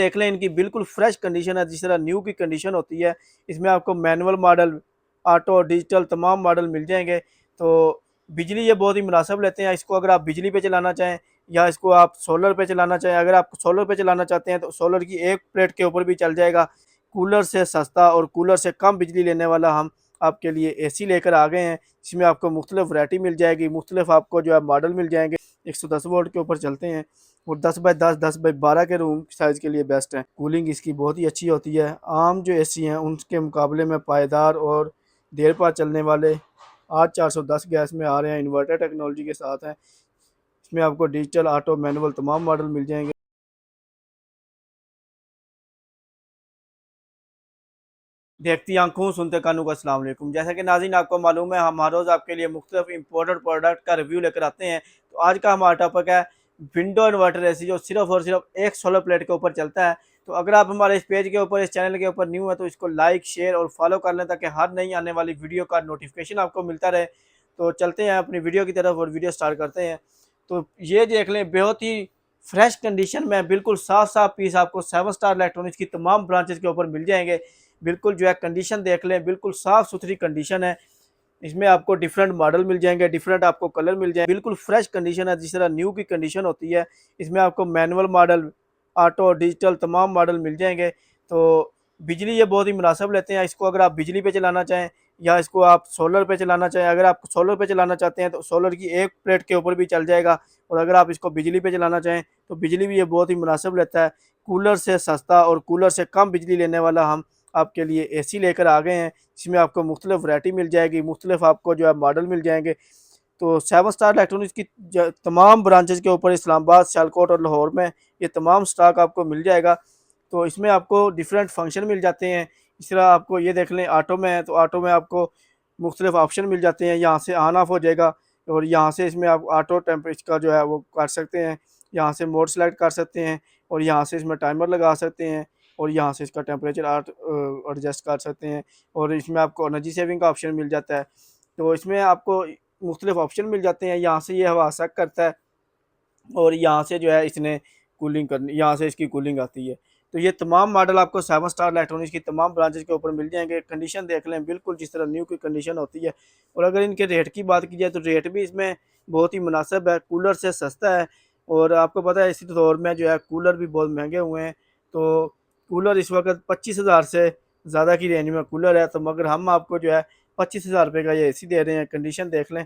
देख लें इनकी बिल्कुल फ्रेश कंडीशन है, जिस तरह न्यू की कंडीशन होती है। इसमें आपको मैनुअल मॉडल, ऑटो, डिजिटल तमाम मॉडल मिल जाएंगे। तो बिजली ये बहुत ही मुनासिब लेते हैं। इसको अगर आप बिजली पे चलाना चाहें या इसको आप सोलर पे चलाना चाहें, अगर आप सोलर पे चलाना चाहते हैं तो सोलर की एक प्लेट के ऊपर भी चल जाएगा। कूलर से सस्ता और कूलर से कम बिजली लेने वाला हम आपके लिए एसी लेकर आ गए हैं। इसमें आपको मुख्तलिफ वैरायटी मिल जाएगी, मुख्तलिफ आपको जो है मॉडल मिल जाएंगे। 110 वोल्ट के ऊपर चलते हैं और 10x10, 10x12 के रूम साइज़ के लिए बेस्ट है। कूलिंग इसकी बहुत ही अच्छी होती है। आम जो एसी हैं उनके मुकाबले में पायदार और देर पार चलने वाले आज 410 गैस में आ रहे हैं, इन्वर्टर टेक्नोलॉजी के साथ हैं। इसमें आपको डिजिटल, ऑटो, मैनुअल तमाम मॉडल मिल जाएंगे। देखती आंखों सुनते कानों का अस्सलाम वालेकुम। जैसा कि नाज़रीन आपको मालूम है, हम हर रोज़ आपके लिए मुख्तलिफ इंपोर्टेड प्रोडक्ट का रिव्यू लेकर आते हैं। तो आज का हमारा टॉपिक है विंडो इन्वर्टर एसी, जो सिर्फ और सिर्फ एक सोलर प्लेट के ऊपर चलता है। तो अगर आप हमारे इस पेज के ऊपर, इस चैनल के ऊपर न्यू है तो इसको लाइक, शेयर और फॉलो कर लें, ताकि हर नई आने वाली वीडियो का नोटिफिकेशन आपको मिलता रहे। तो चलते हैं अपनी वीडियो की तरफ और वीडियो स्टार्ट करते हैं। तो ये देख लें, बहुत ही फ्रेश कंडीशन में बिल्कुल साफ साफ पीस आपको 7 स्टार इलेक्ट्रॉनिक्स की तमाम ब्रांचेस के ऊपर मिल जाएंगे। बिल्कुल जो है कंडीशन देख लें, बिल्कुल साफ़ सुथरी कंडीशन है। इसमें आपको डिफरेंट मॉडल मिल जाएंगे, डिफरेंट आपको कलर मिल जाएंगे। बिल्कुल फ्रेश कंडीशन है, जिस तरह न्यू की कंडीशन होती है। इसमें आपको मैनुअल मॉडल, ऑटो, डिजिटल तमाम मॉडल मिल जाएंगे। तो बिजली ये बहुत ही मुनासिब लेते हैं। इसको अगर आप बिजली पे चलाना चाहें या इसको आप सोलर पे चलाना चाहें, अगर आप सोलर पे चलाना चाहते हैं तो सोलर की एक प्लेट के ऊपर भी चल जाएगा। और अगर आप इसको बिजली पे चलाना चाहें तो बिजली भी ये बहुत ही मुनासिब लेता है। कूलर से सस्ता और कूलर से कम बिजली लेने वाला हम आपके लिए एसी लेकर आ गए हैं। इसमें आपको मुख्तलिफ वैरायटी मिल जाएगी, मुख्तलिफ आपको जो है मॉडल मिल जाएंगे। तो 7 स्टार इलेक्ट्रॉनिक्स की तमाम ब्रांचेस के ऊपर इस्लामाबाद, सियालकोट और लाहौर में ये तमाम स्टॉक आपको मिल जाएगा। तो इसमें आपको डिफरेंट फंक्शन मिल जाते हैं। इस तरह आपको ये देख लें, ऑटो में है तो ऑटो में आपको मुख्तलिफ ऑप्शन मिल जाते हैं। यहाँ से ऑन ऑफ हो जाएगा और यहाँ से इसमें आप ऑटो टेम्परेचर का जो है वो कर सकते हैं। यहाँ से मोड सेलेक्ट कर सकते हैं और यहाँ से इसमें टाइमर लगा सकते हैं और यहाँ से इसका टेम्परेचर एडजस्ट कर सकते हैं। और इसमें आपको एनर्जी सेविंग का ऑप्शन मिल जाता है। तो इसमें आपको मुख्तलिफ ऑप्शन मिल जाते हैं। यहाँ से ये हवा सक करता है और यहाँ से जो है इसने कूलिंग करनी, यहाँ से इसकी कूलिंग आती है। तो ये तमाम मॉडल आपको 7 स्टार इलेक्ट्रॉनिक्स की तमाम ब्रांचेस के ऊपर मिल जाएंगे। कंडीशन देख लें, बिल्कुल जिस तरह न्यू की कंडीशन होती है। और अगर इनके रेट की बात की जाए तो रेट भी इसमें बहुत ही मुनासिब है, कूलर से सस्ता है। और आपको पता है इसी दौर में जो है कूलर भी बहुत महंगे हुए हैं। तो कूलर इस वक्त 25,000 से ज़्यादा की रेंज में कूलर है। तो मगर हम आपको जो है 25,000 रुपये का ये एसी दे रहे हैं। कंडीशन देख लें,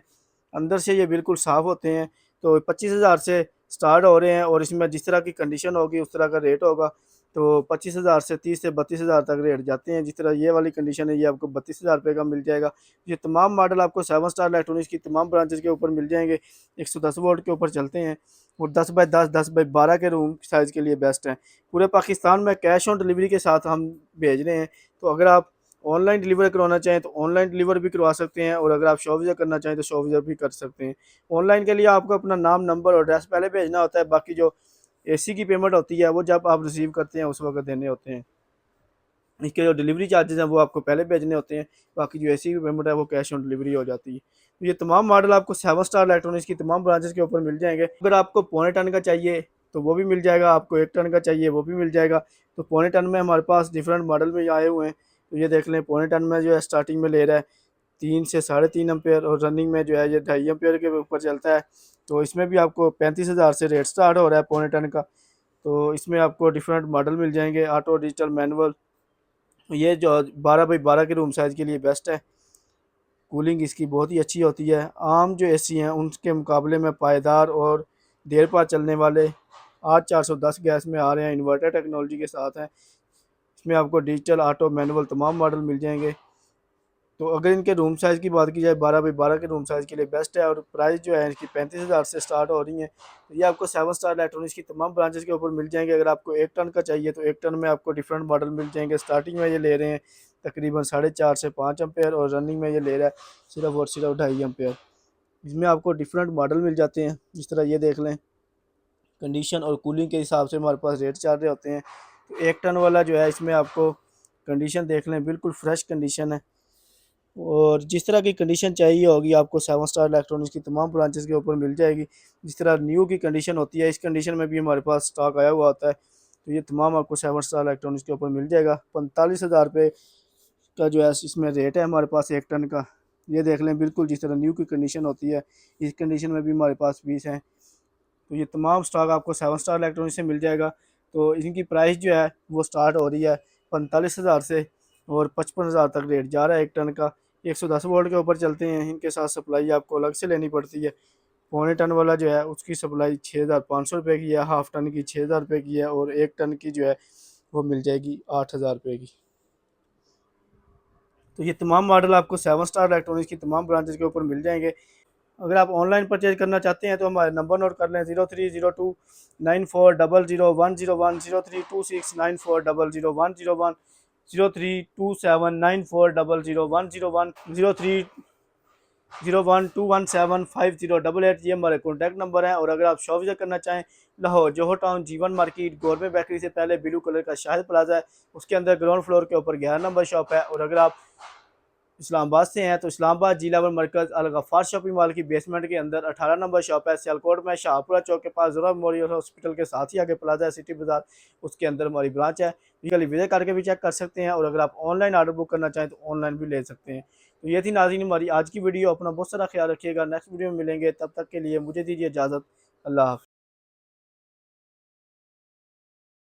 अंदर से ये बिल्कुल साफ़ होते हैं। तो 25,000 से स्टार्ट हो रहे हैं और इसमें जिस तरह की कंडीशन होगी उस तरह का रेट होगा। तो 25,000 से 30 से 32,000 तक रेट जाते हैं। जिस तरह ये वाली कंडीशन है, ये आपको 32,000 रुपये का मिल जाएगा। ये तमाम मॉडल आपको 7 स्टार इलेक्ट्रॉनिक्स की तमाम ब्रांचेस के ऊपर मिल जाएंगे। 110 वोल्ट के ऊपर चलते हैं और 10x10, 10x12 के रूम साइज़ के लिए बेस्ट हैं। पूरे पाकिस्तान में कैश ऑन डिलीवरी के साथ हम भेज रहे हैं। तो अगर आप ऑनलाइन डिलीवर करवाना चाहें तो ऑनलाइन डिलीवर भी करवा सकते हैं और अगर आप शॉप विज़िट करना चाहें तो शॉप विज़िट भी कर सकते हैं। ऑनलाइन के लिए आपको अपना नाम, नंबर और एड्रेस पहले भेजना होता है। बाकी जो एसी की पेमेंट होती है वो जब आप रिसीव करते हैं उस वक्त देने होते हैं। इसके जो डिलीवरी चार्जेस हैं वो आपको पहले भेजने होते हैं। बाकी जो एसी की पेमेंट है वो कैश ऑन डिलीवरी हो जाती है। तो ये तमाम मॉडल आपको 7 स्टार इलेक्ट्रॉनिक्स की तमाम ब्रांचेस के ऊपर मिल जाएंगे। अगर आपको पौने टन का चाहिए तो वो भी मिल जाएगा, आपको 1 टन का चाहिए वो भी मिल जाएगा। तो पौने टन में हमारे पास डिफरेंट मॉडल में आए हुए हैं। तो ये देख लें, पौने टन में जो है स्टार्टिंग में ले रहा है 3 से 3.5 एम्पेयर और रनिंग में जो है ये 2.5 एम्पेयर के ऊपर चलता है। तो इसमें भी आपको 35,000 से रेट स्टार्ट हो रहा है पौने टन का। तो इसमें आपको डिफरेंट मॉडल मिल जाएंगे, ऑटो, डिजिटल, मैनुअल। ये जो 12x12 के रूम साइज़ के लिए बेस्ट है। कूलिंग इसकी बहुत ही अच्छी होती है। आम जो एसी हैं उनके मुकाबले में पायदार और देर पार चलने वाले आज 410 गैस में आ रहे हैं, इन्वर्टर टेक्नोलॉजी के साथ हैं। इसमें आपको डिजिटल, ऑटो, मैनुअल तमाम मॉडल मिल जाएंगे। तो अगर इनके रूम साइज़ की बात की जाए, 12x12 के रूम साइज़ के लिए बेस्ट है और प्राइस जो है इसकी 35,000 से स्टार्ट हो रही है। तो ये आपको 7 स्टार इलेक्ट्रॉनिक्स की तमाम ब्रांचेस के ऊपर मिल जाएंगे। अगर आपको 1 टन का चाहिए तो 1 टन में आपको डिफरेंट मॉडल मिल जाएंगे। स्टार्टिंग में ये ले रहे हैं तकरीबन 4.5 से 5 एम्पेयर और रनिंग में ये ले रहा है सिर्फ और सिर्फ 2.5 एम्पेयर। इसमें आपको डिफरेंट मॉडल मिल जाते हैं। जिस तरह ये देख लें, कंडीशन और कूलिंग के हिसाब से हमारे पास रेट चार्ज होते हैं। तो 1 टन वाला जो है इसमें आपको कंडीशन देख लें, बिल्कुल फ्रेश कंडीशन है। और जिस तरह की कंडीशन चाहिए होगी आपको 7 स्टार इलेक्ट्रॉनिक्स की तमाम ब्रांचेस के ऊपर मिल जाएगी। जिस तरह न्यू की कंडीशन होती है, इस कंडीशन में भी हमारे पास स्टॉक आया हुआ होता है। तो ये तमाम आपको 7 स्टार इलेक्ट्रॉनिक्स के ऊपर मिल जाएगा। 45,000 रुपये का जो है इसमें रेट है हमारे पास 1 टन का। ये देख लें बिल्कुल जिस तरह न्यू की कंडीशन होती है, इस कंडीशन में भी हमारे पास पीस हैं। तो ये तमाम स्टॉक आपको 7 स्टार इलेक्ट्रॉनिक्स से मिल जाएगा। तो इनकी प्राइस जो है वो स्टार्ट हो रही है 45,000 से और 55,000 तक रेट जा रहा है 1 टन का। 110 वोल्ट के ऊपर चलते हैं, इनके साथ सप्लाई आपको अलग से लेनी पड़ती है। पौने टन वाला जो है उसकी सप्लाई 6,500 रुपये की है, हाफ टन की 6,000 रुपये की है और 1 टन की जो है वो मिल जाएगी 8,000 रुपये की। तो ये तमाम मॉडल आपको 7 स्टार इलेक्ट्रॉनिक्स की तमाम ब्रांचेज के ऊपर मिल जाएंगे। अगर आप ऑनलाइन परचेज करना चाहते हैं तो हमारे नंबर नोट कर लें 030294000101, 032694000101, 032794000101, 0301217508। ये हमारे कॉन्टैक्ट नंबर हैं। और अगर आप शॉप विजिट करना चाहें, लाहौर जोहर टाउन जीवन मार्केट गवर्नमेंट बेकरी से पहले ब्लू कलर का शाहिद प्लाजा है, उसके अंदर ग्राउंड फ्लोर के ऊपर 11 नंबर शॉप है। और अगर आप इस्लामाबाद से हैं तो इस्लामाबाद जिला व मरकज़ अल गफ़ार शॉपिंग मॉल की बेसमेंट के अंदर 18 नंबर शॉप है। सियालकोट में शाहपुरा चौक के पास ज़रा मेमोरियल हॉस्पिटल के साथ ही आगे प्लाजा है सिटी बाज़ार, उसके अंदर हमारी ब्रांच है। कल विजिट करके भी चेक कर सकते हैं। और अगर आप ऑनलाइन ऑर्डर बुक करना चाहें तो ऑनलाइन भी ले सकते हैं। तो ये थी नाज़रीन हमारी आज की वीडियो। अपना बहुत सारा ख्याल रखिएगा, नेक्स्ट वीडियो में मिलेंगे, तब तक के लिए मुझे दीजिए इजाज़त। अल्लाह हाफ़िज़।